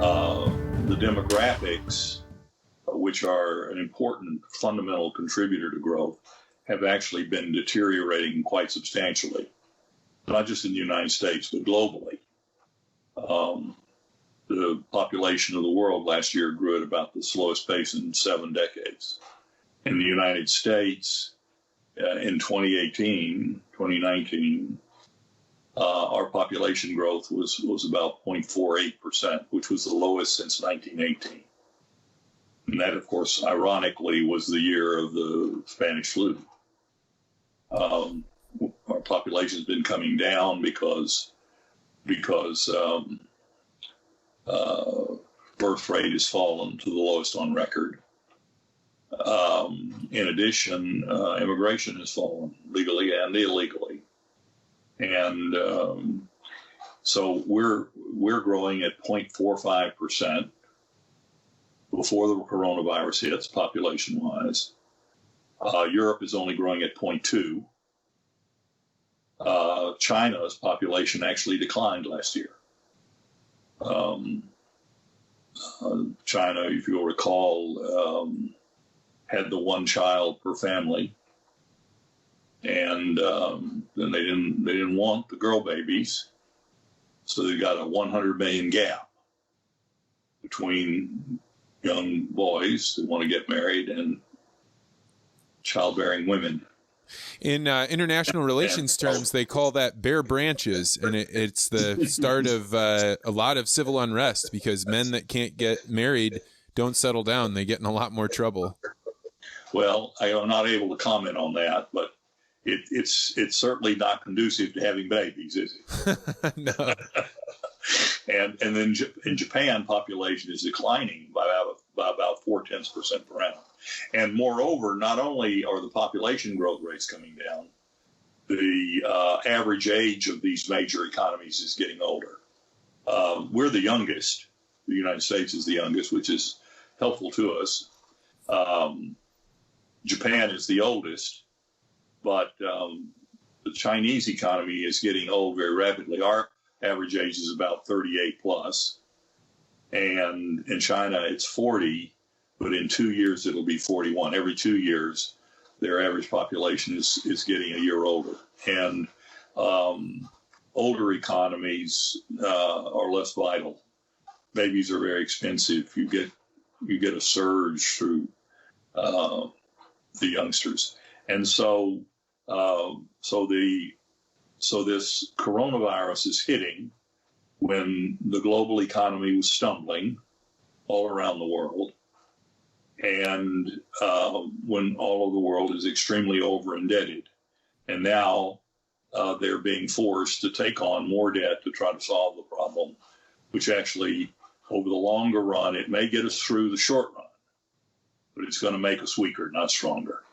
The demographics, which are an important fundamental contributor to growth, have actually been deteriorating quite substantially, not just in the United States, but globally. The population of the world last year grew at about the slowest pace in 7 decades. In the United States, in 2019, our population growth was about 0.48%, which was the lowest since 1918. And that, of course, ironically, was the year of the Spanish flu. Our population has been coming down because birth rate has fallen to the lowest on record. In addition, immigration has fallen legally and illegally. And so we're growing at 0.45% before the coronavirus hits, population-wise. Europe is only growing at 0.2. China's population actually declined last year. China, if you'll recall, had the one child per family, and then they didn't want the girl babies, so they got a 100 million gap between young boys that want to get married and childbearing women. In international relations terms, they call that bare branches, and it's the start of a lot of civil unrest because men that can't get married don't settle down. They get in a lot more trouble. Well, I am not able to comment on that, but it's certainly not conducive to having babies, is it? No. And then in Japan, population is declining by about 0.4% per annum. And moreover, not only are the population growth rates coming down, the average age of these major economies is getting older. We're the youngest. The United States is the youngest, which is helpful to us. Japan is the oldest, but the Chinese economy is getting old very rapidly. Our average age is about 38 plus, and in China it's 40, but in 2 years it'll be 41. Every 2 years, their average population is getting a year older, and older economies are less vital. Babies are very expensive. You get a surge through the youngsters, and so this coronavirus is hitting when the global economy was stumbling all around the world, and when all of the world is extremely over indebted, and now they're being forced to take on more debt to try to solve the problem, which actually, over the longer run, it may get us through the short run, but it's going to make us weaker, not stronger.